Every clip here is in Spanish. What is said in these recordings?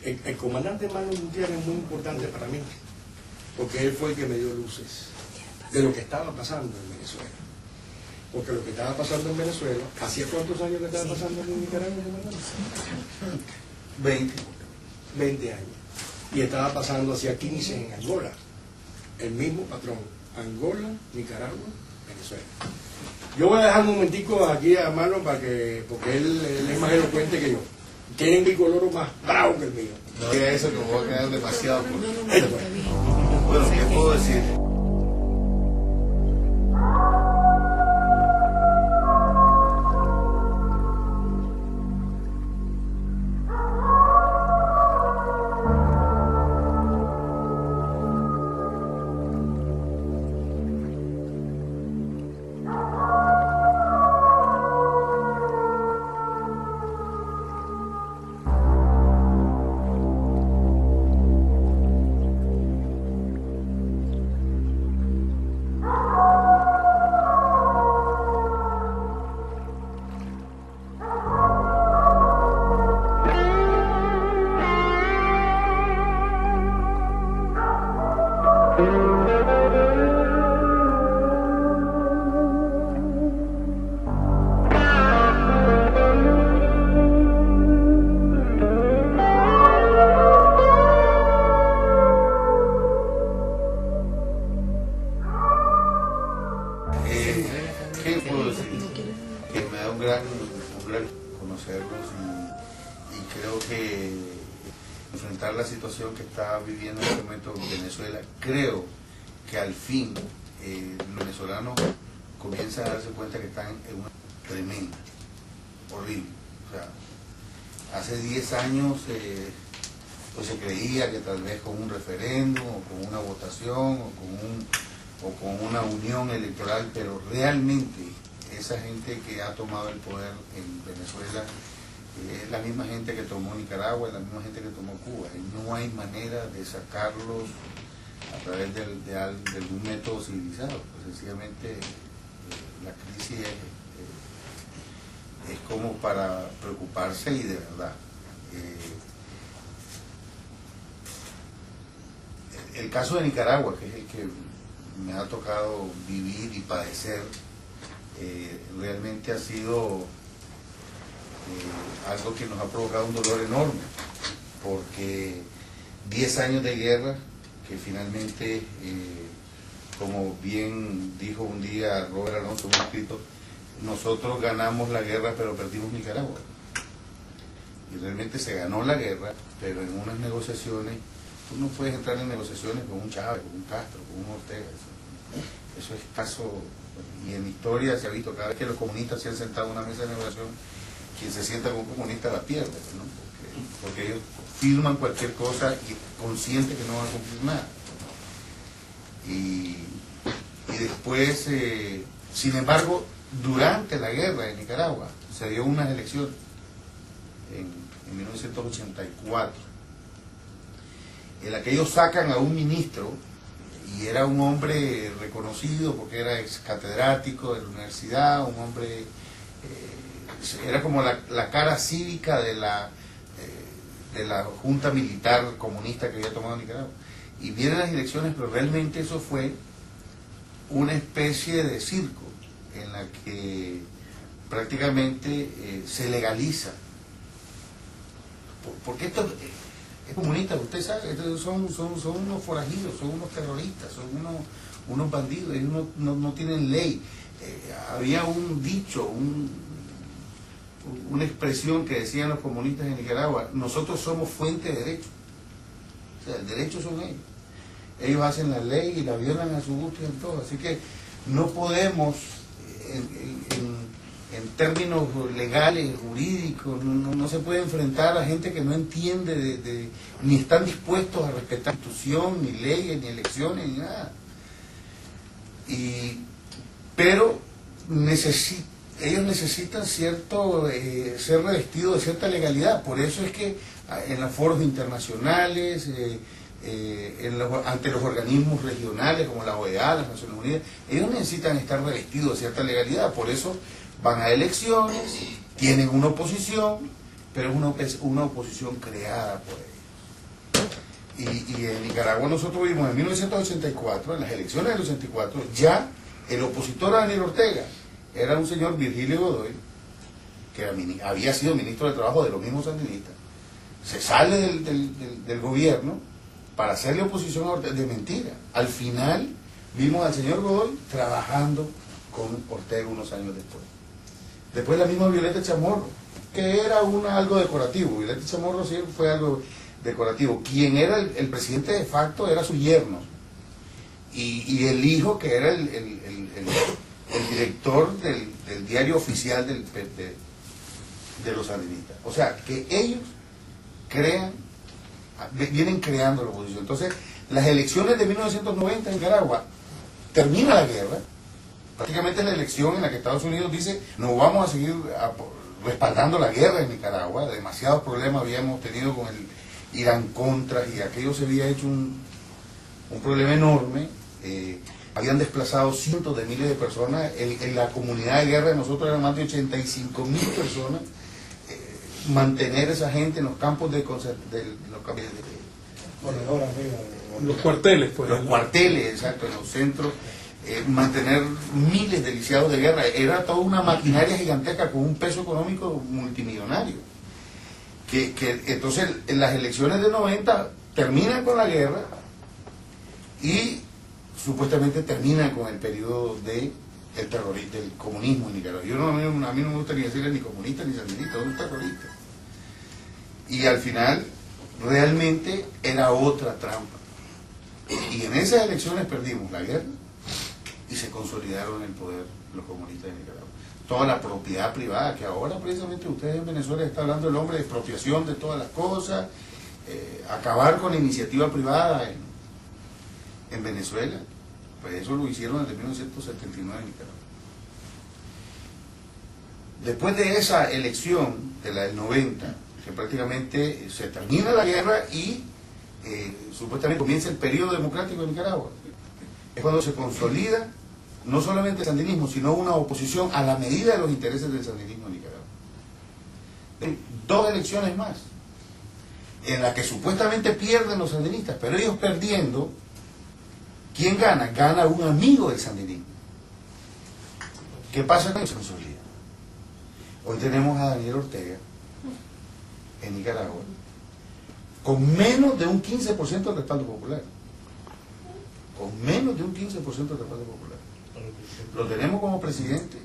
El comandante Manuel Gutiérrez es muy importante para mí, porque él fue el que me dio luces de lo que estaba pasando en Venezuela. Porque lo que estaba pasando en Venezuela, ¿hacía cuántos años que estaba pasando en Nicaragua, comandante? 20 años. Y estaba pasando hacía 15 en Angola. El mismo patrón. Angola, Nicaragua, Venezuela. Yo voy a dejar un momentico aquí a Marlon porque él es más elocuente que yo. Tienen bicoloro más bravo que el mío. No diga eso, que me voy a quedar demasiado. Bueno, ¿qué puedo decir? ¿Qué puedo decir? Que me da un gran conocerlos y creo que enfrentar la situación que está viviendo en este momento en Venezuela, creo que al fin los venezolanos comienzan a darse cuenta que están en una tremenda, horrible. O sea, hace 10 años pues se creía que tal vez con un referéndum o con una votación o con una unión electoral, pero realmente esa gente que ha tomado el poder en Venezuela es la misma gente que tomó Nicaragua, es la misma gente que tomó Cuba, y no hay manera de sacarlos a través de algún método civilizado. Pues sencillamente la crisis es como para preocuparse y de verdad. El caso de Nicaragua, que es el que me ha tocado vivir y padecer, realmente ha sido algo que nos ha provocado un dolor enorme, porque 10 años de guerra que finalmente, como bien dijo un día Robert Alonso en un escrito, nosotros ganamos la guerra pero perdimos Nicaragua. Y realmente se ganó la guerra, pero en unas negociaciones, tú no puedes entrar en negociaciones con un Chávez, con un Castro, con un Ortega. Eso es caso, y en historia se ha visto, cada vez que los comunistas se han sentado en una mesa de negociación, quien se sienta con un comunista la pierde, ¿no? Porque ellos firman cualquier cosa y conscientes que no van a cumplir nada. Y después, sin embargo, durante la guerra en Nicaragua, se dio unas elecciones en 1984, en la que ellos sacan a un ministro, y era un hombre reconocido porque era ex catedrático de la universidad, un hombre, era como la cara cívica de la junta militar comunista que había tomado Nicaragua. Y vienen las elecciones, pero realmente eso fue una especie de circo en la que prácticamente se legaliza. Porque esto es comunista, usted sabe, son unos forajidos, son unos terroristas, son unos bandidos, ellos no tienen ley. Había un dicho, una expresión que decían los comunistas en Nicaragua: nosotros somos fuente de derecho. O sea, el derecho son ellos. Ellos hacen la ley y la violan a su gusto y en todo. Así que no podemos, en términos legales, jurídicos, no se puede enfrentar a gente que no entiende ni están dispuestos a respetar institución, ni leyes, ni elecciones, ni nada. Pero ellos necesitan ser revestidos de cierta legalidad. Por eso es que en los foros internacionales, ante los organismos regionales como la OEA, las Naciones Unidas, ellos necesitan estar revestidos de cierta legalidad. Por eso van a elecciones, tienen una oposición, pero es una oposición creada por ellos. Y en Nicaragua nosotros vimos en 1984, en las elecciones del 84, ya el opositor a Daniel Ortega era un señor Virgilio Godoy, que había sido ministro de Trabajo de los mismos sandinistas. Se sale del gobierno para hacerle oposición a Ortega, de mentira. Al final vimos al señor Godoy trabajando con Ortega unos años después. Después la misma Violeta Chamorro, que era algo decorativo. Violeta Chamorro sí fue algo decorativo. Quien era el presidente de facto era su yerno. Y el hijo, que era el director del diario oficial de los sandinistas. O sea, que ellos vienen creando la oposición. Entonces, las elecciones de 1990 en Nicaragua, termina la guerra, prácticamente la elección en la que Estados Unidos dice, no vamos a seguir respaldando la guerra en Nicaragua, demasiados problemas habíamos tenido con el Irán Contra, y aquello se había hecho un problema enorme, habían desplazado cientos de miles de personas, en la comunidad de guerra de nosotros eran más de 85.000 personas, mantener a esa gente en los campos los cuarteles, pues. Los cuarteles, exacto, en los centros, mantener miles de lisiados de guerra, era toda una maquinaria gigantesca con un peso económico multimillonario. Entonces, en las elecciones de 90 terminan con la guerra y supuestamente terminan con el periodo del comunismo en Nicaragua. A mí no me gustaría decirle ni comunista ni sandinista, es un terrorista. Y al final, realmente era otra trampa. Y en esas elecciones perdimos la guerra y se consolidaron en el poder los comunistas de Nicaragua. Toda la propiedad privada, que ahora precisamente ustedes en Venezuela están hablando del hombre de expropiación de todas las cosas, acabar con la iniciativa privada en Venezuela, pues eso lo hicieron desde 1979 en Nicaragua. Después de esa elección, de la del 90, que prácticamente se termina la guerra y supuestamente comienza el periodo democrático de Nicaragua, es cuando se consolida no solamente el sandinismo, sino una oposición a la medida de los intereses del sandinismo en Nicaragua. Dos elecciones más, en las que supuestamente pierden los sandinistas, pero ellos perdiendo, ¿quién gana? Gana un amigo del sandinismo. ¿Qué pasa con eso? Hoy tenemos a Daniel Ortega en Nicaragua con menos de un 15% del respaldo popular. Con menos de un 15% del respaldo popular. Lo tenemos como presidente.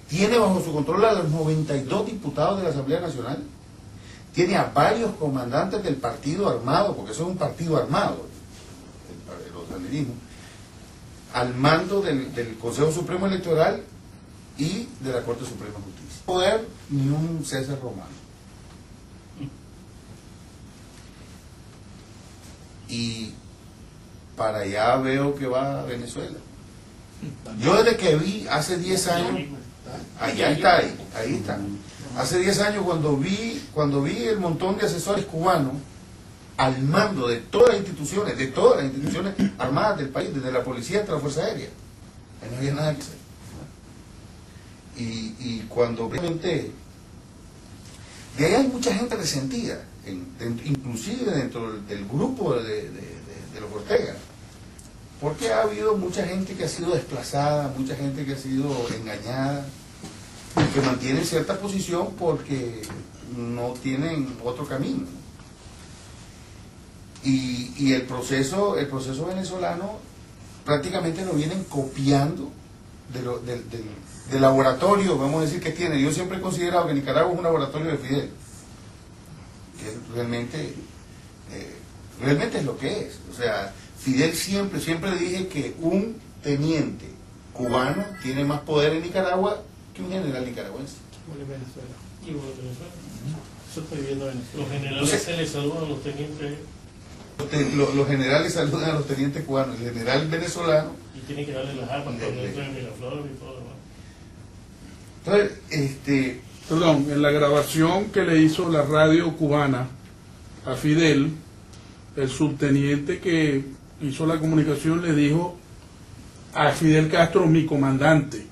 Tiene bajo su control a los 92 diputados de la Asamblea Nacional. Tiene a varios comandantes del partido armado, porque eso es un partido armado, los sandinismos, al mando del Consejo Supremo Electoral y de la Corte Suprema de Justicia. Poder ni un César Romano. Y para allá veo que va a Venezuela. Yo desde que vi hace 10 años, allá está, ahí está. Hace 10 años cuando vi el montón de asesores cubanos al mando de todas las instituciones armadas del país, desde la policía hasta la Fuerza Aérea, no había nada que hacer. Y cuando realmente de ahí hay mucha gente resentida, inclusive dentro del grupo de los Ortega, porque ha habido mucha gente que ha sido desplazada, mucha gente que ha sido engañada, y que mantienen cierta posición porque no tienen otro camino. Y el proceso venezolano prácticamente lo vienen copiando del laboratorio, vamos a decir, que tiene. Yo siempre he considerado que Nicaragua es un laboratorio de Fidel, que realmente es lo que es. O sea, Fidel siempre dije que un teniente cubano tiene más poder en Nicaragua que un general nicaragüense. Igual en Venezuela. Igual en Venezuela. Yo estoy viviendo en Venezuela. Los generales se les saludan a los tenientes. Los generales saludan a los tenientes cubanos, el general venezolano. Y tienen que darle las armas cuando entran en Miraflores y todo lo demás. Entonces, Perdón, en la grabación que le hizo la radio cubana a Fidel, el subteniente que hizo la comunicación le dijo a Fidel Castro, mi comandante.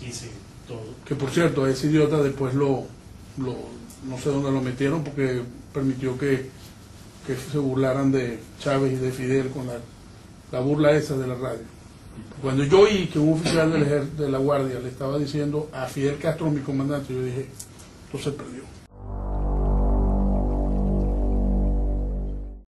Sí, sí, todo. Que por cierto, a ese idiota después no sé dónde lo metieron porque permitió que que se burlaran de Chávez y de Fidel con la burla esa de la radio. Cuando yo oí que un oficial de la Guardia le estaba diciendo a Fidel Castro, mi comandante, yo dije, esto se perdió.